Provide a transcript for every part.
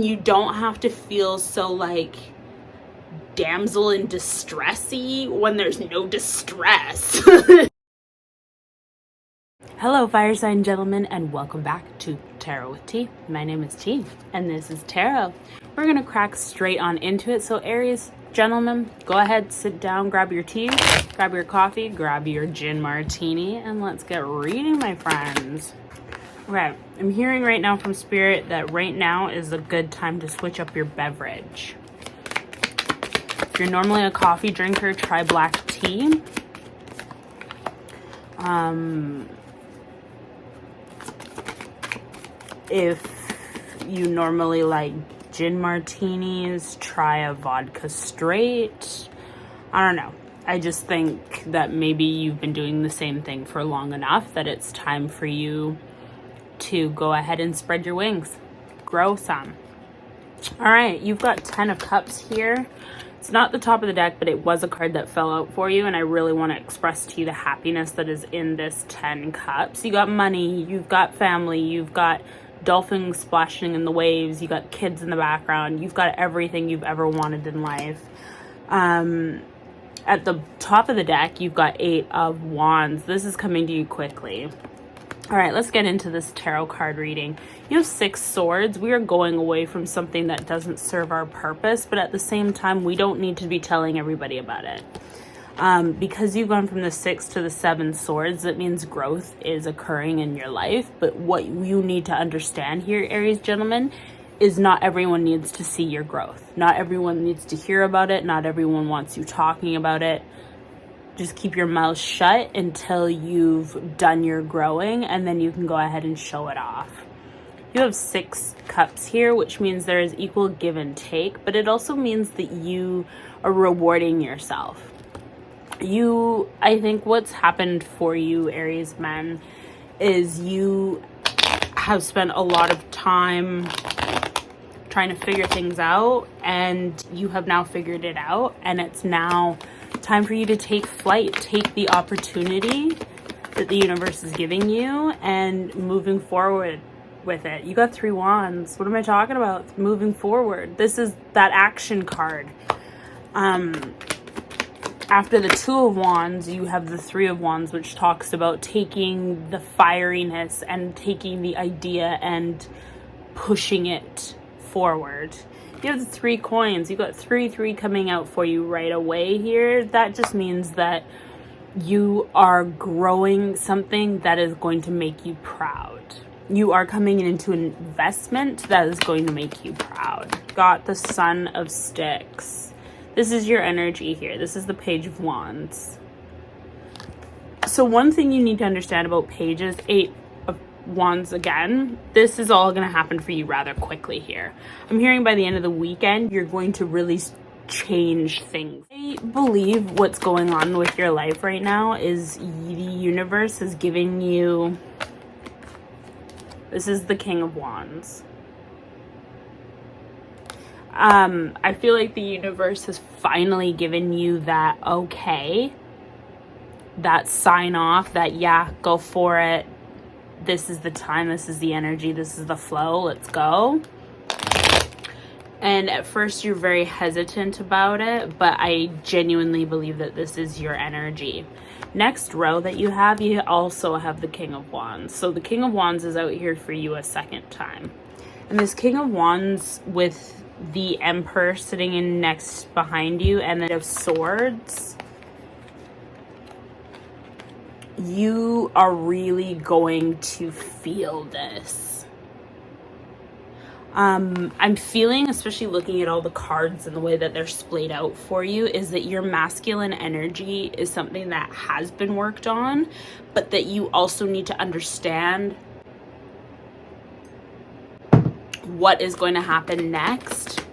You don't have to feel so like damsel in distressy when there's no distress. Hello, fire sign gentlemen, and welcome back to Tarot with T. My name is T, and this is Tarot. We're gonna crack straight on into it. So Aries gentlemen, go ahead, sit down, grab your tea, grab your coffee, grab your gin martini, and let's get reading, my friends. Okay, I'm hearing right now from Spirit that right now is a good time to switch up your beverage. If you're normally a coffee drinker, try black tea. If you normally like gin martinis, try a vodka straight. I don't know. I just think that maybe you've been doing the same thing for long enough that it's time for you to go ahead and spread your wings. Grow some. All right, you've got 10 of Cups here. It's not the top of the deck, but it was a card that fell out for you, and I really want to express to you the happiness that is in this 10 Cups. You got money, you've got family, you've got dolphins splashing in the waves, you got kids in the background, you've got everything you've ever wanted in life. At the top of the deck, you've got 8 of Wands. This is coming to you quickly. All right, let's get into this tarot card reading. You have 6 swords. We are going away from something that doesn't serve our purpose, but at the same time, we don't need to be telling everybody about it. Because you've gone from the 6 to the 7 swords, that means growth is occurring in your life. But what you need to understand here, Aries gentlemen, is not everyone needs to see your growth. Not everyone needs to hear about it. Not everyone wants you talking about it. Just keep your mouth shut until you've done your growing, and then you can go ahead and show it off. You have 6 cups here, which means there is equal give and take, but it also means that you are rewarding yourself. I think what's happened for you, Aries men, is you have spent a lot of time trying to figure things out, and you have now figured it out, and it's now time for you to take flight, take the opportunity that the universe is giving you and moving forward with it. You got 3 wands. What am I talking about? Moving forward. This is that action card. After the 2 of Wands, you have the 3 of Wands, which talks about taking the fieriness and taking the idea and pushing it forward. You have the 3 coins. You got 3 coming out for you right away here. That just means that you are growing something that is going to make you proud. You are coming into an investment that is going to make you proud. Got the Son of Sticks. This is your energy here. This is the Page of Wands. So one thing you need to understand about pages, 8 of Wands again, this is all going to happen for you rather quickly here. I'm hearing by the end of the weekend, you're going to really change things. I believe what's going on with your life right now is the universe is giving you, this is the King of Wands. I feel like the universe has finally given you that okay, that sign off, that yeah, go for it. This is the time, this is the energy, this is the flow, let's go. And at first you're very hesitant about it, but I genuinely believe that this is your energy. Next row that you also have the King of Wands. So the King of Wands is out here for you a second time. And this King of Wands with the Emperor sitting in next behind you and then of Swords, you are really going to feel this. I'm feeling, especially looking at all the cards and the way that they're splayed out for you, is that your masculine energy is something that has been worked on, but that you also need to understand what is going to happen next.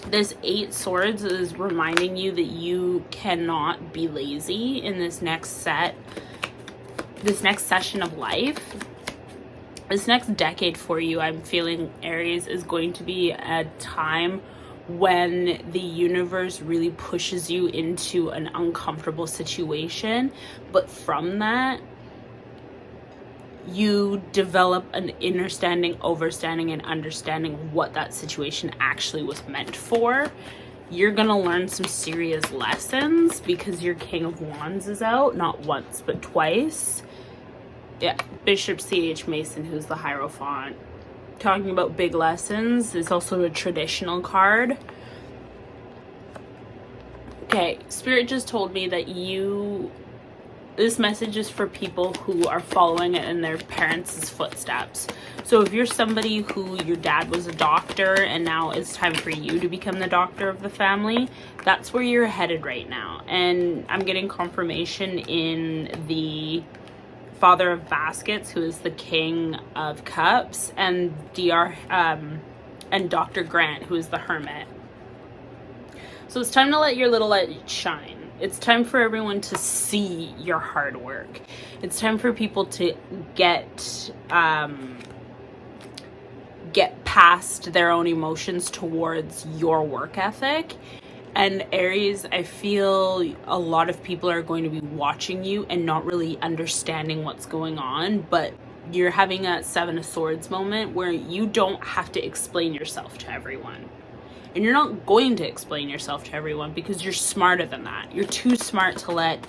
This 8 swords is reminding you that you cannot be lazy in this next session of life. This next decade for you, I'm feeling, Aries, is going to be a time when the universe really pushes you into an uncomfortable situation. But from that, you develop an overstanding and understanding what that situation actually was meant for. You're gonna learn some serious lessons because your King of Wands is out, not once but twice. Yeah, Bishop C.H. Mason, who's the Hierophant. Talking about big lessons. It's also a traditional card. Okay, Spirit just told me that this message is for people who are following it in their parents' footsteps. So if you're somebody who your dad was a doctor and now it's time for you to become the doctor of the family, that's where you're headed right now. And I'm getting confirmation in the Father of Baskets, who is the King of Cups, and and Dr. Grant, who is the Hermit. So it's time to let your little light shine. It's time for everyone to see your hard work. It's time for people to get past their own emotions towards your work ethic. And Aries, I feel a lot of people are going to be watching you and not really understanding what's going on, but you're having a Seven of Swords moment where you don't have to explain yourself to everyone. And you're not going to explain yourself to everyone because you're smarter than that. You're too smart to let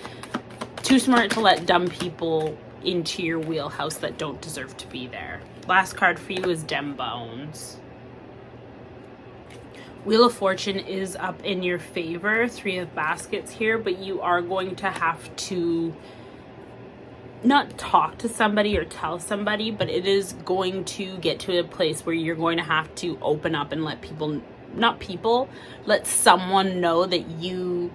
dumb people into your wheelhouse that don't deserve to be there. Last card for you is Dem Bones. Wheel of Fortune is up in your favor. Three of Baskets here, but you are going to have to not talk to somebody or tell somebody, but it is going to get to a place where you're going to have to open up and let someone know that you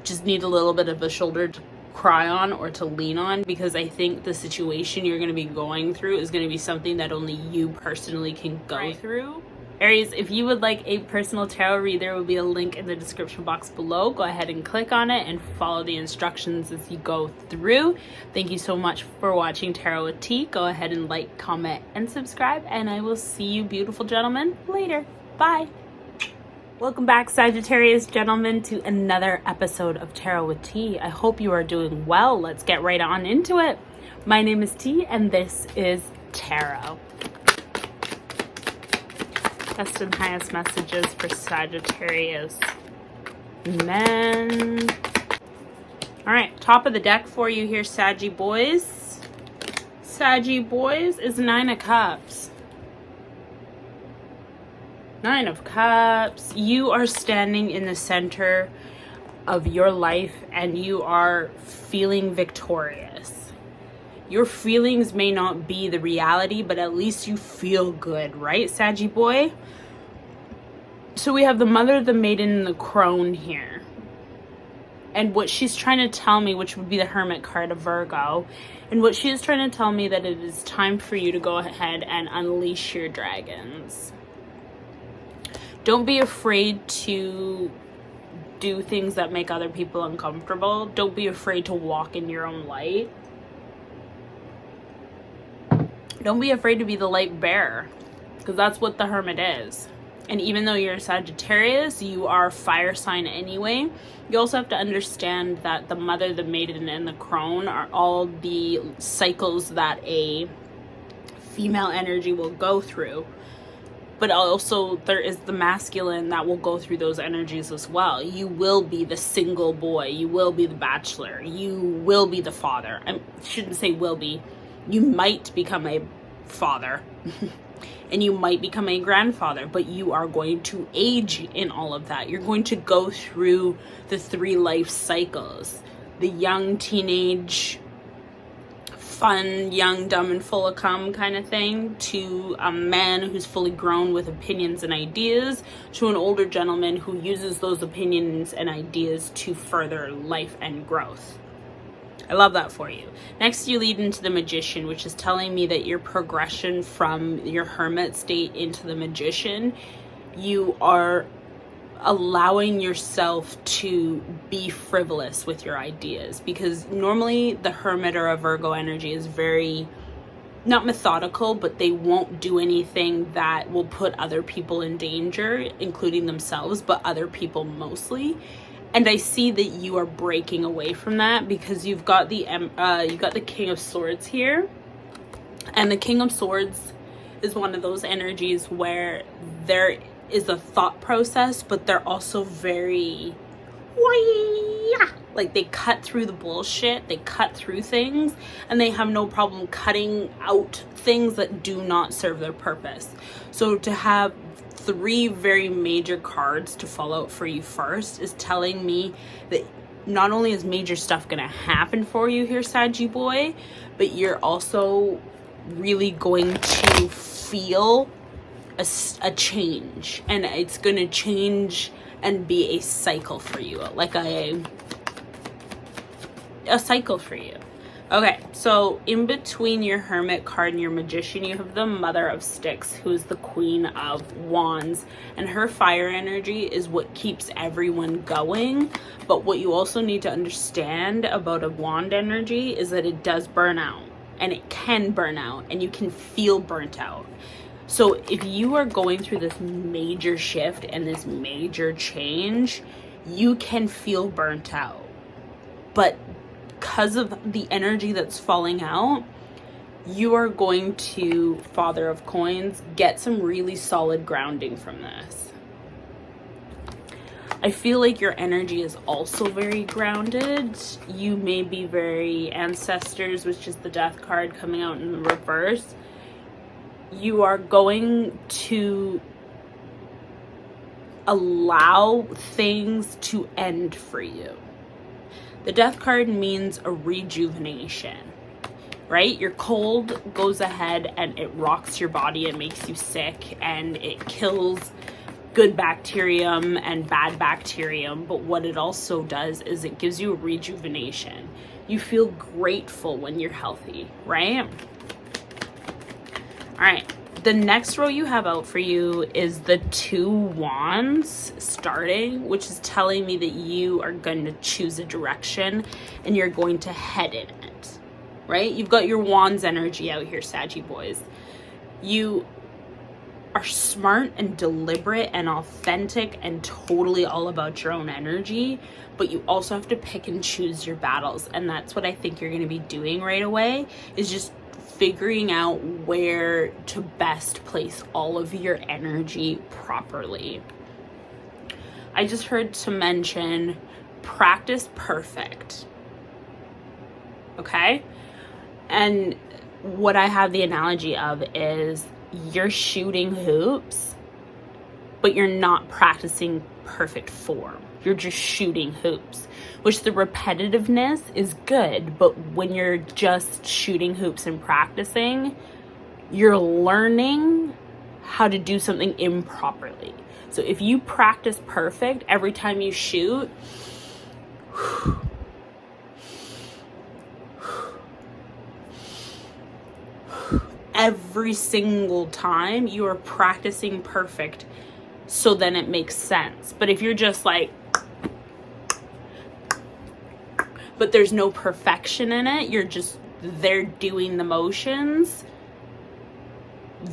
just need a little bit of a shoulder to cry on or to lean on, because I think the situation you're going to be going through is going to be something that only you personally can go through. Aries, if you would like a personal tarot read, there will be a link in the description box below. Go ahead and click on it and follow the instructions as you go through. Thank you so much for watching Tarot with T. Go ahead and like, comment, and subscribe, and I will see you beautiful gentlemen later. Bye. Welcome back, Sagittarius gentlemen, to another episode of Tarot with T. I hope you are doing well. Let's get right on into it. My name is T, and this is Tarot. Best and highest messages for Sagittarius men. All right, top of the deck for you here, Saggy boys. Saggy boys is Nine of Cups. Nine of Cups. You are standing in the center of your life and you are feeling victorious. Your feelings may not be the reality, but at least you feel good, right, Saggy boy? So we have the Mother, the Maiden, and the Crone here. And what she's trying to tell me, which would be the Hermit card of Virgo, and what she is trying to tell me that it is time for you to go ahead and unleash your dragons. Don't be afraid to do things that make other people uncomfortable. Don't be afraid to walk in your own light. Don't be afraid to be the light bearer, because that's what the Hermit is. And even though you're a Sagittarius, you are a fire sign anyway. You also have to understand that the Mother, the Maiden, and the Crone are all the cycles that a female energy will go through. But also there is the masculine that will go through those energies as well. You will be the single boy. You will be the bachelor. You will be the father. I shouldn't say will be. You might become a father and you might become a grandfather, but you are going to age in all of that. You're going to go through the three life cycles. The young, teenage, fun, young, dumb, and full of cum kind of thing, to a man who's fully grown with opinions and ideas, to an older gentleman who uses those opinions and ideas to further life and growth. I love that for you. Next, you lead into the Magician, which is telling me that your progression from your Hermit state into the Magician, you are allowing yourself to be frivolous with your ideas, because normally the Hermit or a Virgo energy is very, not methodical, but they won't do anything that will put other people in danger, including themselves, but other people mostly. And I see that you are breaking away from that, because you've got the King of Swords here, And the King of Swords is one of those energies where there is a thought process, but they're also very, like, they cut through the bullshit, they cut through things, and they have no problem cutting out things that do not serve their purpose. So to have 3 very major cards to fall out for you first is telling me that not only is major stuff gonna happen for you here, Saggy boy, but you're also really going to feel a change, and it's gonna change and be a cycle for you, like a cycle for you. Okay, so in between your Hermit card and your Magician, you have the Mother of Sticks, who's the Queen of Wands, and her fire energy is what keeps everyone going. But what you also need to understand about a wand energy is that it does burn out, and it can burn out, and you can feel burnt out. So if you are going through this major shift and this major change, you can feel burnt out. But because of the energy that's falling out, you are going to, Father of Coins, get some really solid grounding from this. I feel like your energy is also very grounded. You may be very Ancestors, which is the Death card coming out in the reverse. You are going to allow things to end for you. The Death card means a rejuvenation, right? Your cold goes ahead and it rocks your body and makes you sick, and it kills good bacterium and bad bacterium. But what it also does is it gives you a rejuvenation. You feel grateful when you're healthy, right? All right. The next row you have out for you is the 2 Wands starting, which is telling me that you are going to choose a direction and you're going to head in it, right? You've got your Wands energy out here, Saggy boys. You are smart and deliberate and authentic and totally all about your own energy, but you also have to pick and choose your battles. And that's what I think you're going to be doing right away, is just figuring out where to best place all of your energy properly. I just heard to mention practice perfect. Okay? And what I have the analogy of is you're shooting hoops, but you're not practicing perfect form. You're just shooting hoops, which the repetitiveness is good, but when you're just shooting hoops and practicing, you're learning how to do something improperly. So if you practice perfect every time you shoot, every single time you are practicing perfect, so then it makes sense. But if you're just like, but there's no perfection in it, you're just there doing the motions,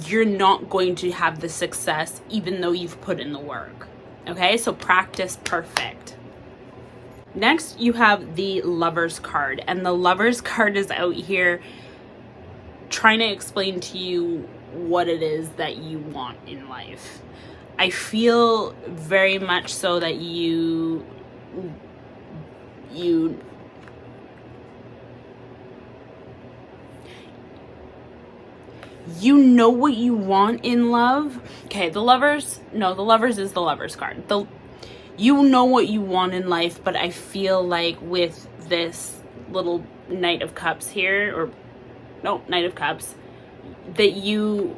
you're not going to have the success even though you've put in the work. Okay, so practice perfect. Next, you have the Lovers card, and the Lovers card is out here trying to explain to you what it is that you want in life. I feel very much so that you know what you want in love. Okay, the Lovers is the Lovers card. You know what you want in life, but I feel like with this little Knight of Cups here, or no, Knight of Cups, that you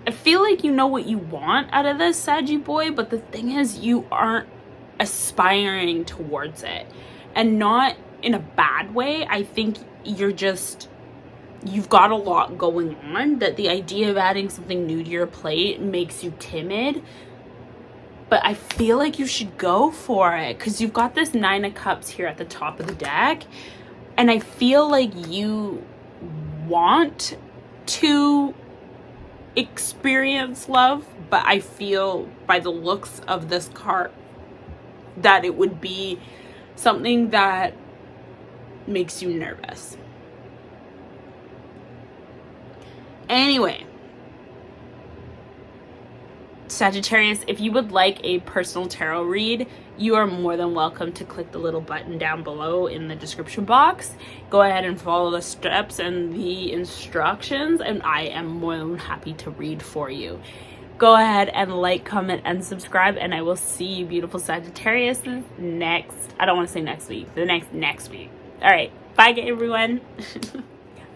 I feel like you know what you want out of this, Saggy boy, but the thing is you aren't aspiring towards it. And not in a bad way. I think you've got a lot going on, that the idea of adding something new to your plate makes you timid. But I feel like you should go for it, because you've got this 9 of Cups here at the top of the deck. And I feel like you want to experience love, but I feel by the looks of this card that it would be something that makes you nervous. Anyway, Sagittarius, if you would like a personal tarot read, you are more than welcome to click the little button down below in the description box. Go ahead and follow the steps and the instructions, and I am more than happy to read for you. Go ahead and like, comment, and subscribe, and I will see you beautiful Sagittarius next, I don't want to say next week, the next week. All right, bye everyone.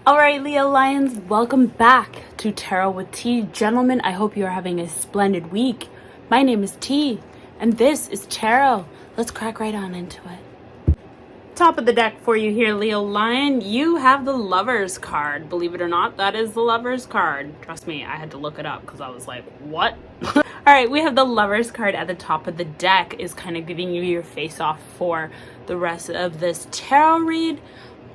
All right, Leo Lions, welcome back to Tarot with T. Gentlemen, I hope you are having a splendid week. My name is T, and this is Tarot. Let's crack right on into it. Top of the deck for you here, Leo Lion. You have the Lovers card. Believe it or not, that is the Lovers card. Trust me, I had to look it up because I was like, what? All right, we have the Lovers card at the top of the deck, is kind of giving you your face off for the rest of this tarot read.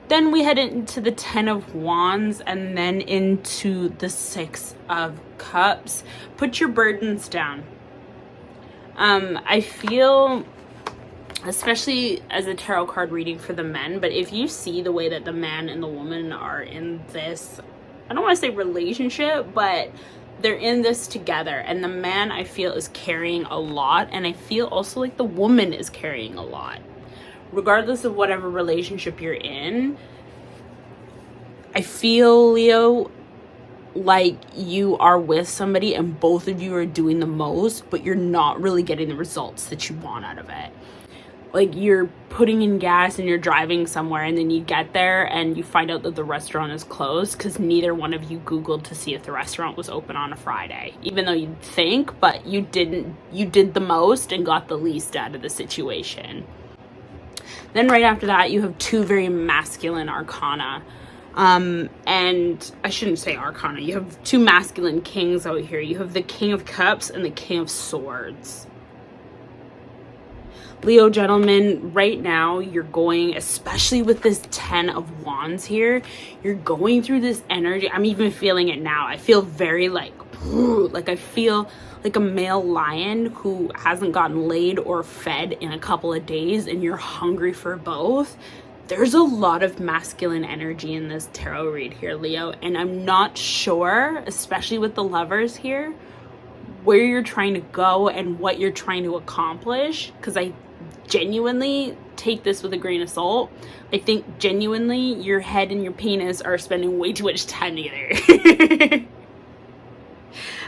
Then we head into the 10 of Wands and then into the 6 of Cups. Put your burdens down. I feel, especially as a tarot card reading for the men, but if you see the way that the man and the woman are in this, I don't want to say relationship, but they're in this together, and the man, I feel, is carrying a lot, and I feel also like the woman is carrying a lot. Regardless of whatever relationship you're in, I feel, Leo, like you are with somebody and both of you are doing the most, but you're not really getting the results that you want out of it. Like, you're putting in gas and you're driving somewhere, and then you get there and you find out that the restaurant is closed because neither one of you Googled to see if the restaurant was open on a Friday. Even though you'd think, but you didn't. You did the most and got the least out of the situation. Then right after that, you have two very masculine arcana. And I shouldn't say arcana. You have two masculine kings out here. You have the King of Cups and the King of Swords. Leo, gentlemen, right now you're going, especially with this 10 of Wands here, you're going through this energy. I'm even feeling it now. I feel very like I feel like a male lion who hasn't gotten laid or fed in a couple of days, and you're hungry for both. There's a lot of masculine energy in this tarot read here, Leo, and I'm not sure, especially with the Lovers here, where you're trying to go and what you're trying to accomplish, because I genuinely take this with a grain of salt. I think genuinely your head and your penis are spending way too much time together.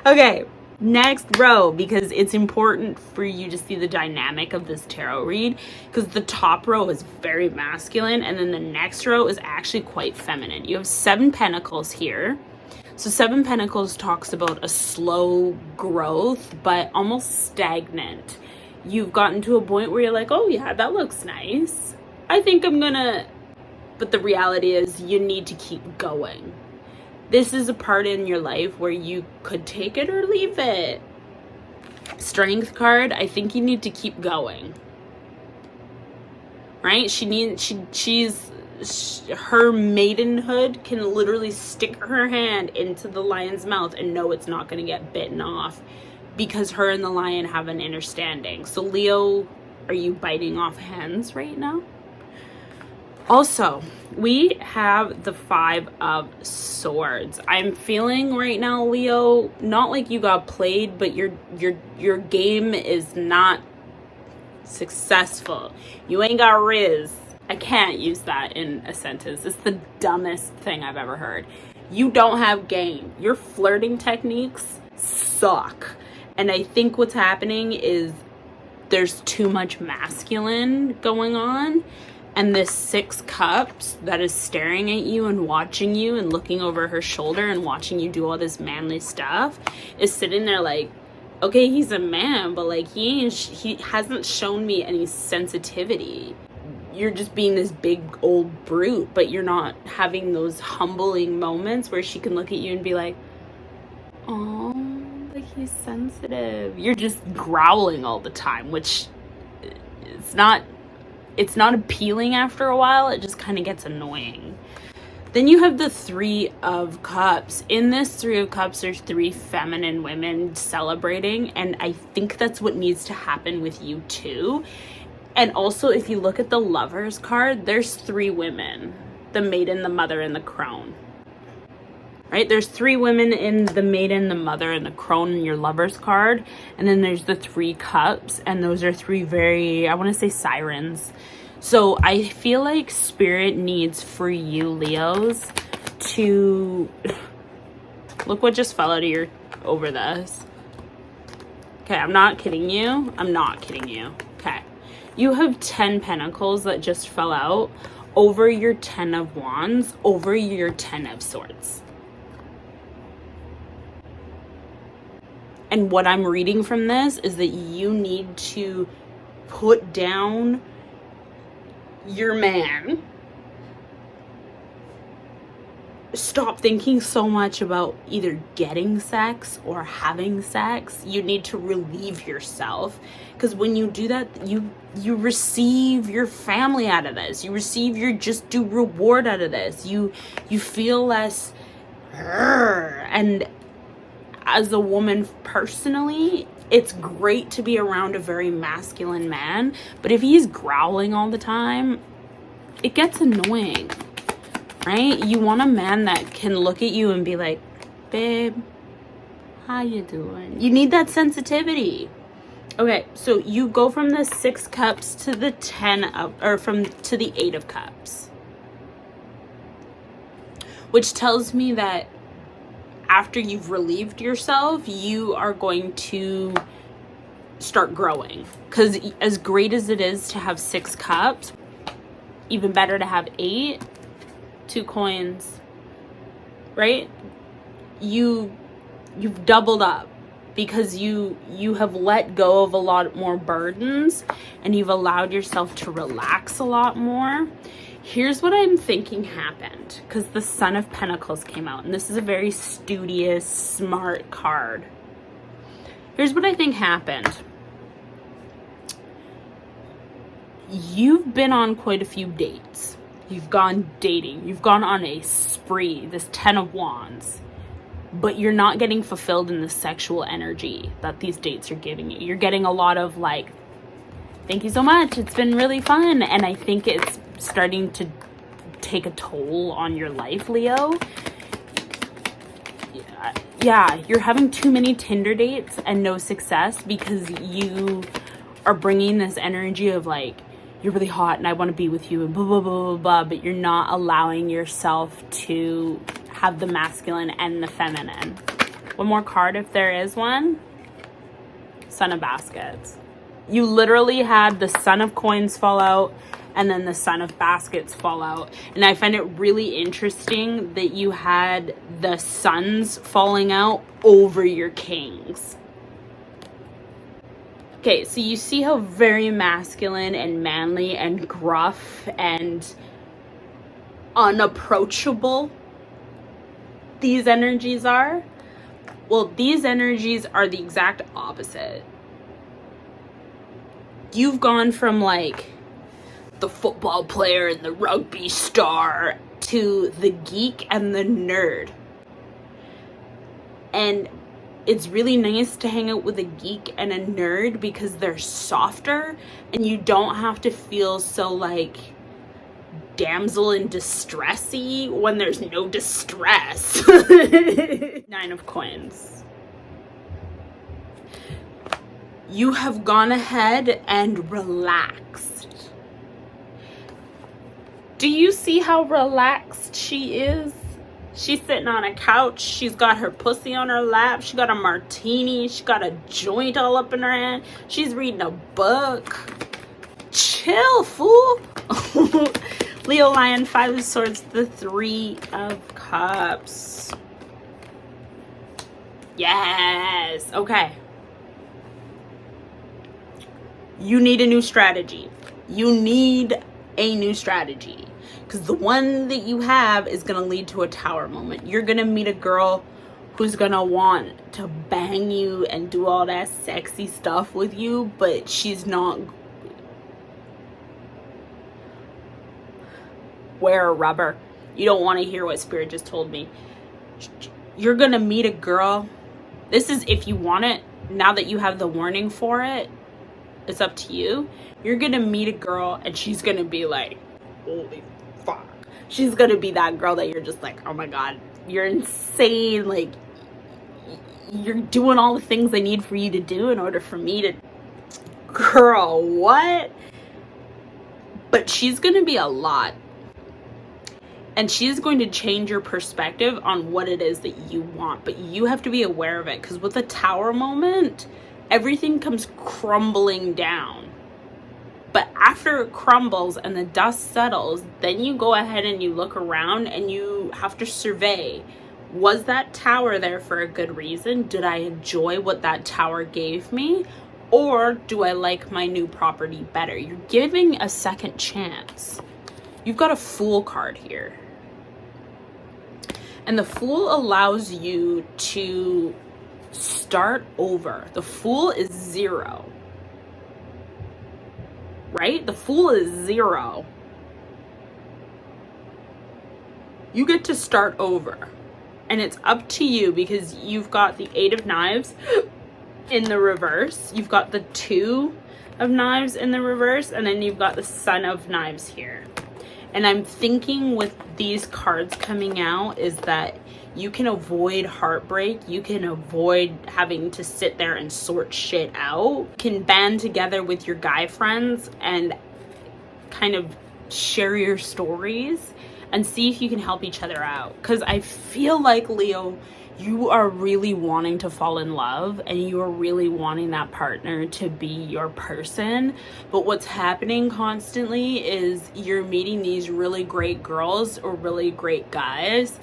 Okay, next row, because it's important for you to see the dynamic of this tarot read, because the top row is very masculine and then the next row is actually quite feminine. You have 7 Pentacles here. So 7 Pentacles talks about a slow growth, but almost stagnant. You've gotten to a point where you're like, oh yeah, that looks nice. I think I'm gonna, but the reality is you need to keep going. This is a part in your life where you could take it or leave it. Strength card, I think you need to keep going. Right? Her maidenhood can literally stick her hand into the lion's mouth and know it's not going to get bitten off, because her and the lion have an understanding. So Leo, are you biting off hands right now? Also, we have the 5 of Swords. I'm feeling right now, Leo, not like you got played, but your game is not successful. You ain't got Riz. I can't use that in a sentence. It's the dumbest thing I've ever heard. You don't have game. Your flirting techniques suck. And I think what's happening is there's too much masculine going on. And this 6 Cups that is staring at you and watching you and looking over her shoulder and watching you do all this manly stuff is sitting there like, okay, he's a man, but like he hasn't shown me any sensitivity. You're just being this big old brute, but you're not having those humbling moments where she can look at you and be like, oh, like he's sensitive. You're just growling all the time, which it's not appealing after a while. It just kind of gets annoying. Then you have the 3 of Cups. In this 3 of Cups, there's 3 feminine women celebrating, and I think that's what needs to happen with you too. And also, if you look at the Lovers card, there's 3 women. The Maiden, the Mother, and the Crone. Right? There's 3 women in the Maiden, the Mother, and the Crone in your Lovers card. And then there's the 3 Cups. And those are 3 very, I want to say, sirens. So I feel like Spirit needs for you, Leos, to... Look what just fell out of your... over this. Okay, I'm not kidding you. I'm not kidding you. Okay. You have 10 Pentacles that just fell out over your 10 of Wands, over your 10 of Swords. And what I'm reading from this is that you need to put down your man. Stop thinking so much about either getting sex or having sex. You need to relieve yourself, because when you do that, you receive your family out of this. You receive your just due reward out of this. You feel less. And as a woman personally, it's great to be around a very masculine man, but if he's growling all the time, it gets annoying. Right? You want a man that can look at you and be like, babe, how you doing? You need that sensitivity. Okay, so you go from the 6 Cups to the 10 of, or to the 8 of Cups. Which tells me that after you've relieved yourself, you are going to start growing. Because as great as it is to have 6 Cups, even better to have 8. 2 coins, right? You've doubled up, because you have let go of a lot more burdens, and you've allowed yourself to relax a lot more. Here's what I'm thinking happened, because the Son of Pentacles came out, and this is a very studious, smart card. Here's what I think happened. You've been on quite a few dates. You've gone dating. You've gone on a spree, this 10 of Wands. But you're not getting fulfilled in the sexual energy that these dates are giving you. You're getting a lot of like, thank you so much. It's been really fun. And I think it's starting to take a toll on your life, Leo. Yeah, you're having too many Tinder dates and no success, because you are bringing this energy of like, you're really hot and I want to be with you and blah, blah, blah, blah, blah, but you're not allowing yourself to have the masculine and the feminine. One more card if there is one. Son of Baskets. You literally had the Son of Coins fall out and then the Son of Baskets fall out. And I find it really interesting that you had the Sons falling out over your Kings. Okay, so you see how very masculine and manly and gruff and unapproachable these energies are? Well, these energies are the exact opposite. You've gone from like the football player and the rugby star to the geek and the nerd. And it's really nice to hang out with a geek and a nerd because they're softer and you don't have to feel so like damsel in distressy when there's no distress. 9 of Coins. You have gone ahead and relaxed. Do you see how relaxed she is? She's sitting on a couch. She's got her pussy on her lap. She got a martini. She got a joint all up in her hand. She's reading a book. Chill, fool. Leo, Lion, 5 of Swords, the 3 of Cups. Yes. Okay. You need a new strategy. You need a new strategy. Because the one that you have is going to lead to a tower moment. You're going to meet a girl who's going to want to bang you and do all that sexy stuff with you, but she's not. Wear a rubber. You don't want to hear what Spirit just told me. You're going to meet a girl. This is if you want it. Now that you have the warning for it, It's up to you. You're gonna meet a girl and she's gonna be like, holy fuck. She's gonna be that girl that you're just like, oh my God, you're insane. Like, you're doing all the things I need for you to do in order for me to, girl, what? But she's gonna be a lot. And she's going to change your perspective on what it is that you want. But you have to be aware of it. Because with the Tower moment, everything comes crumbling down. But after it crumbles and the dust settles, then you go ahead and you look around and you have to survey. Was that tower there for a good reason? Did I enjoy what that tower gave me? Or do I like my new property better? You're giving a second chance. You've got a Fool card here. And the Fool allows you to start over. The Fool is 0. Right? The Fool is 0. You get to start over. And it's up to you because you've got the 8 of Knives in the reverse. You've got the 2 of Knives in the reverse. And then you've got the Son of Knives here. And I'm thinking with these cards coming out is that you can avoid heartbreak. You can avoid having to sit there and sort shit out. You can band together with your guy friends and kind of share your stories and see if you can help each other out. Because I feel like, Leo, you are really wanting to fall in love and you are really wanting that partner to be your person. But what's happening constantly is you're meeting these really great girls or really great guys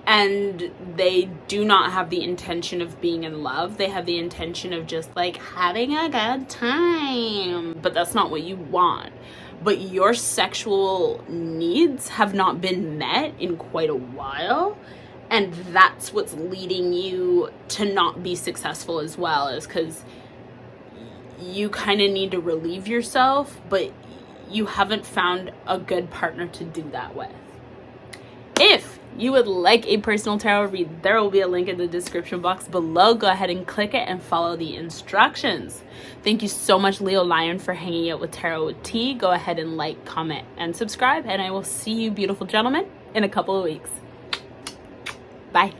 and they do not have the intention of being in love. They have the intention of just like having a good time. But that's not what you want. But your sexual needs have not been met in quite a while. And that's what's leading you to not be successful as well, is because you kind of need to relieve yourself, but you haven't found a good partner to do that with. If you would like a personal tarot read, there will be a link in the description box below. Go ahead and click it and follow the instructions. Thank you so much, Leo Lion, for hanging out with Tarot with T. Go ahead and like, comment, and subscribe, and I will see you, beautiful gentlemen, in a couple of weeks. Bye.